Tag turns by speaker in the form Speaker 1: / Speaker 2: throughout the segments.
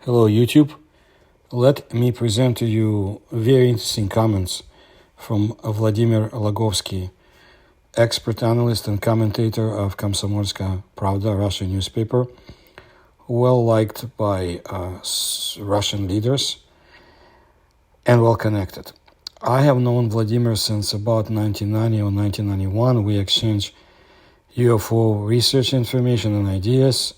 Speaker 1: Hello YouTube. Let me present to you very interesting comments from Vladimir Logovsky, expert analyst and commentator of Komsomolska Pravda, Russian newspaper, well liked by Russian leaders and well connected. I have known Vladimir since about 1990 or 1991. We exchanged UFO research information and ideas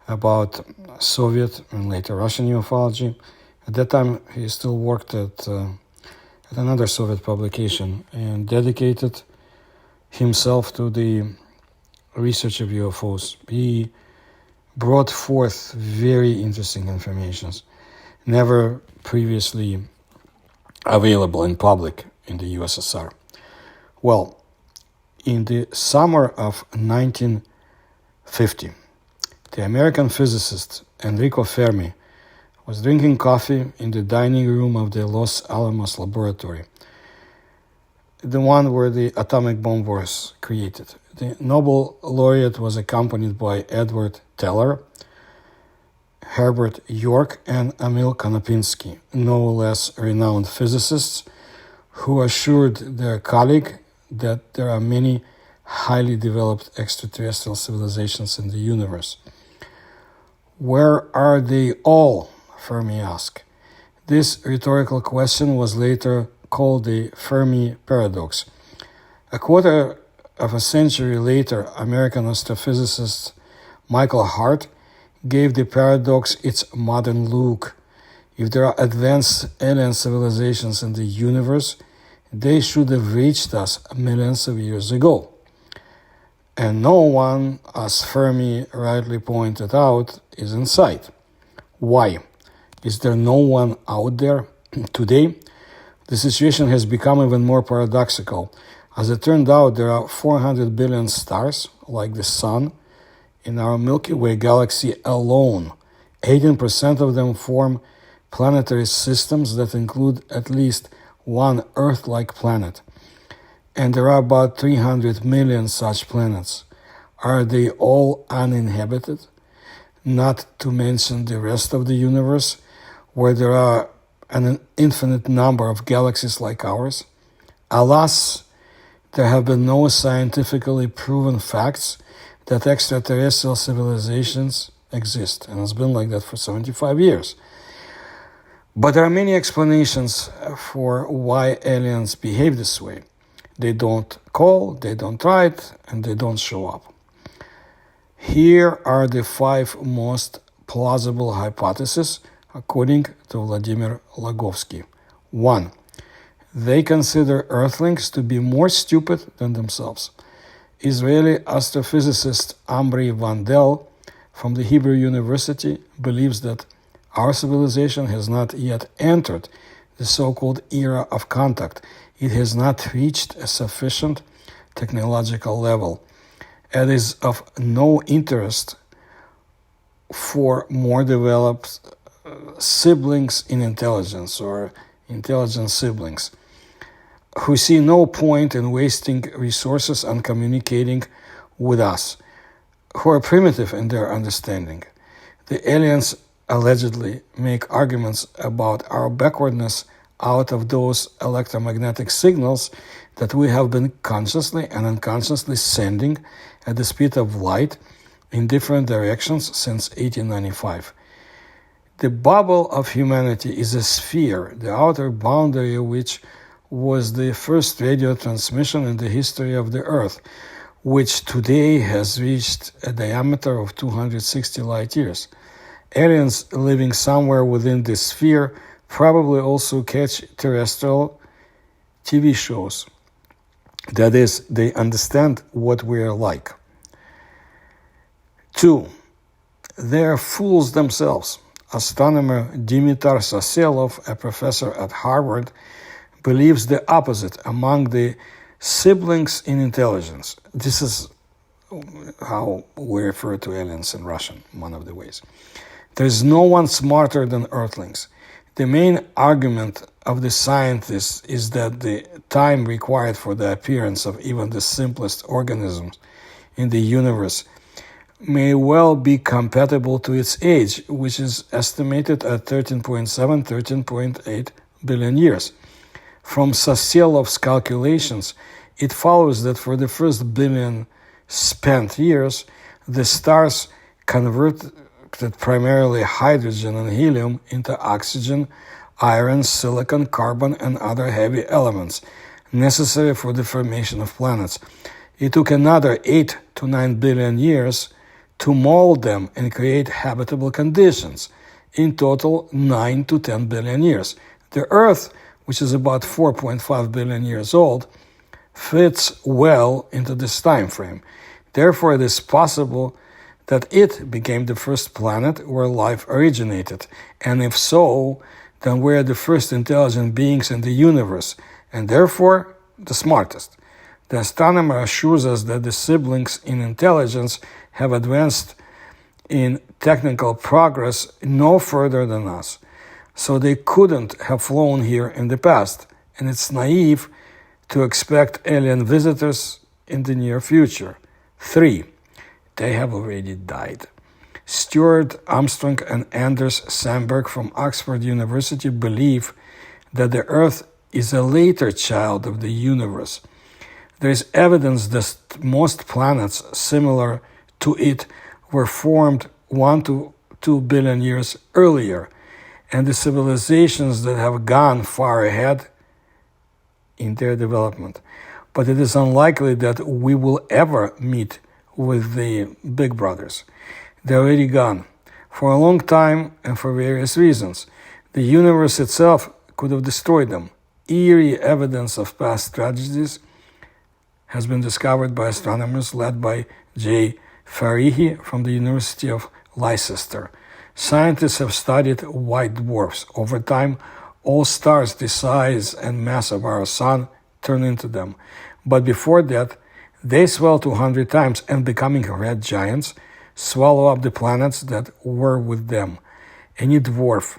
Speaker 1: about Soviet and later Russian ufology. At that time, he still worked at another Soviet publication and dedicated himself to the research of UFOs. He brought forth very interesting information, never previously available in public in the USSR. Well, in the summer of 1950, the American physicist Enrico Fermi was drinking coffee in the dining room of the Los Alamos laboratory, the one where the atomic bomb was created. The Nobel laureate was accompanied by Edward Teller, Herbert York, and Emil Konopinski, no less renowned physicists, who assured their colleague that there are many highly developed extraterrestrial civilizations in the universe. Where are they all? Fermi asked. This rhetorical question was later called the Fermi paradox. A quarter of a century later, American astrophysicist Michael Hart gave the paradox its modern look. If there are advanced alien civilizations in the universe, they should have reached us millions of years ago. And no one, as Fermi rightly pointed out, is in sight. Why? Is there no one out there? Today, the situation has become even more paradoxical. As it turned out, there are 400 billion stars, like the Sun, in our Milky Way galaxy alone. 18% of them form planetary systems that include at least one Earth-like planet. And there are about 300 million such planets. Are they all uninhabited? Not to mention the rest of the universe, where there are an infinite number of galaxies like ours. Alas, there have been no scientifically proven facts that extraterrestrial civilizations exist, and it's been like that for 75 years. But there are many explanations for why aliens behave this way. They don't call, they don't write, and they don't show up. Here are the 5 most plausible hypotheses according to Vladimir Logovsky. 1. They consider Earthlings to be more stupid than themselves. Israeli astrophysicist Amri Vandel from the Hebrew University believes that our civilization has not yet entered the so-called era of contact. It has not reached a sufficient technological level. It is of no interest for more developed siblings in intelligence or intelligent siblings who see no point in wasting resources on communicating with us, who are primitive in their understanding. The aliens allegedly make arguments about our backwardness out of those electromagnetic signals that we have been consciously and unconsciously sending at the speed of light in different directions since 1895. The bubble of humanity is a sphere, the outer boundary of which was the first radio transmission in the history of the Earth, which today has reached a diameter of 260 light years. Aliens living somewhere within this sphere probably also catch terrestrial TV shows. That is, they understand what we are like. 2. They are fools themselves. Astronomer Dimitar Saselov, a professor at Harvard, believes the opposite among the siblings in intelligence. This is how we refer to aliens in Russian, one of the ways. There is no one smarter than Earthlings. The main argument of the scientists is that the time required for the appearance of even the simplest organisms in the universe may well be compatible to its age, which is estimated at 13.8 billion years. From Sasilov's calculations, it follows that for the first billion spent years, the stars converted primarily hydrogen and helium into oxygen, iron, silicon, carbon, and other heavy elements necessary for the formation of planets. It took another 8 to 9 billion years to mold them and create habitable conditions. In total, 9 to 10 billion years. The Earth, which is about 4.5 billion years old, fits well into this time frame. Therefore, it is possible that it became the first planet where life originated, and if so, then we are the first intelligent beings in the universe, and therefore the smartest. The astronomer assures us that the siblings in intelligence have advanced in technical progress no further than us, so they couldn't have flown here in the past, and it's naive to expect alien visitors in the near future. 3. They have already died. Stuart Armstrong and Anders Sandberg from Oxford University believe that the Earth is a later child of the universe. There is evidence that most planets similar to it were formed 1 to 2 billion years earlier, and the civilizations that have gone far ahead in their development. But it is unlikely that we will ever meet with the big brothers. They're already gone for a long time and for various reasons. The universe itself could have destroyed them. Eerie evidence of past tragedies has been discovered by astronomers led by J. Fermi from the University of Leicester. Scientists have studied white dwarfs. Over time, all stars the size and mass of our sun turn into them. But before that, they swell to 100 times and, becoming red giants, swallow up the planets that were with them. Any dwarf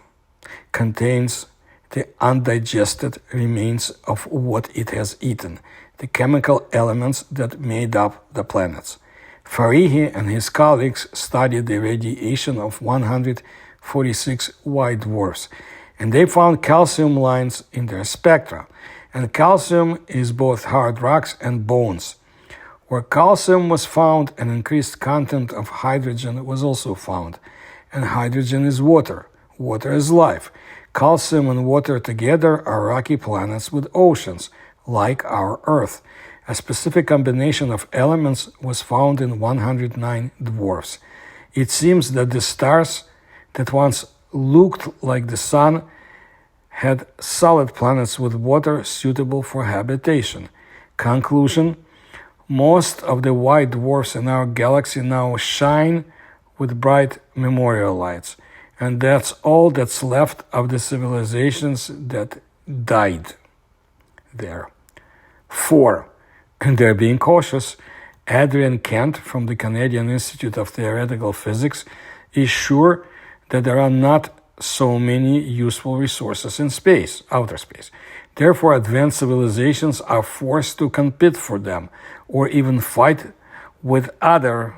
Speaker 1: contains the undigested remains of what it has eaten, the chemical elements that made up the planets. Farahi and his colleagues studied the radiation of 146 white dwarfs, and they found calcium lines in their spectra. And calcium is both hard rocks and bones. Where calcium was found, an increased content of hydrogen was also found. And hydrogen is water. Water is life. Calcium and water together are rocky planets with oceans, like our Earth. A specific combination of elements was found in 109 dwarfs. It seems that the stars that once looked like the Sun had solid planets with water suitable for habitation. Conclusion: most of the white dwarfs in our galaxy now shine with bright memorial lights, and that's all that's left of the civilizations that died there. 4. And they're being cautious. Adrian Kent from the Canadian Institute of Theoretical Physics is sure that there are not so many useful resources in space, outer space. Therefore, advanced civilizations are forced to compete for them or even fight with other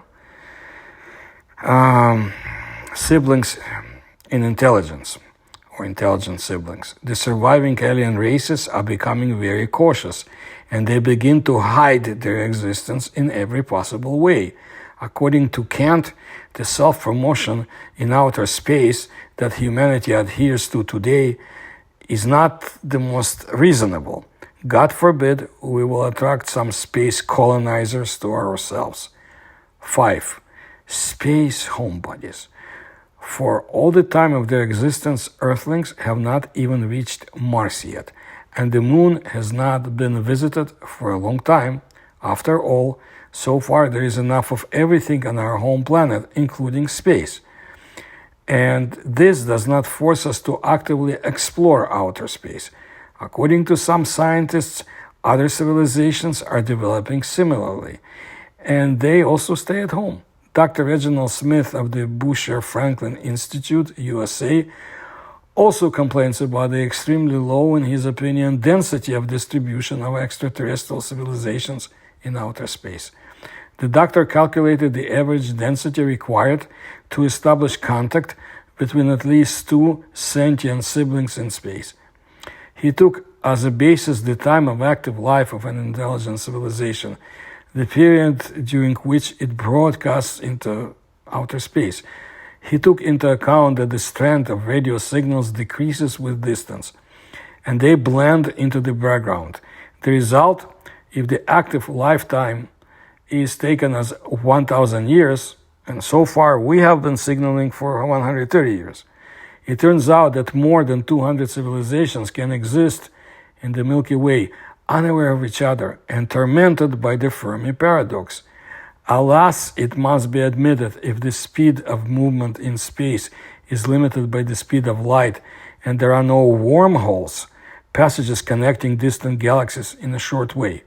Speaker 1: siblings in intelligence or intelligent siblings. The surviving alien races are becoming very cautious, and they begin to hide their existence in every possible way. According to Kant, the self-promotion in outer space that humanity adheres to today is not the most reasonable. God forbid we will attract some space colonizers to ourselves. 5. Space homebodies. For all the time of their existence, Earthlings have not even reached Mars yet, and the moon has not been visited for a long time. After all, so far there is enough of everything on our home planet, including space. And this does not force us to actively explore outer space. According to some scientists, other civilizations are developing similarly, and they also stay at home. Dr. Reginald Smith of the Boucher Franklin Institute, USA, also complains about the extremely low, in his opinion, density of distribution of extraterrestrial civilizations in outer space. The doctor calculated the average density required to establish contact between at least two sentient siblings in space. He took as a basis the time of active life of an intelligent civilization, the period during which it broadcasts into outer space. He took into account that the strength of radio signals decreases with distance, and they blend into the background. The result, if the active lifetime is taken as 1,000 years, and so far we have been signaling for 130 years, it turns out that more than 200 civilizations can exist in the Milky Way, unaware of each other and tormented by the Fermi paradox. Alas, it must be admitted, if the speed of movement in space is limited by the speed of light and there are no wormholes, passages connecting distant galaxies in a short way,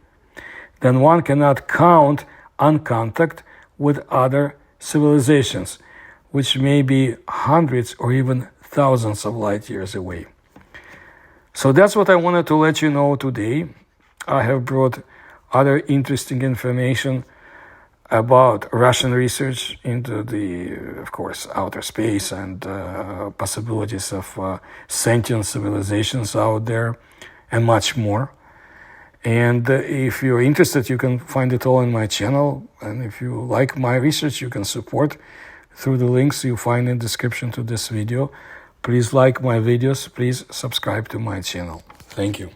Speaker 1: then one cannot count on contact with other civilizations, which may be hundreds or even thousands of light years away. So that's what I wanted to let you know today. I have brought other interesting information about Russian research into the, of course, outer space and possibilities of sentient civilizations out there and much more. And if you're interested, you can find it all in my channel. And if you like my research, you can support through the links you find in the description to this video. Please like my videos. Please subscribe to my channel. Thank you.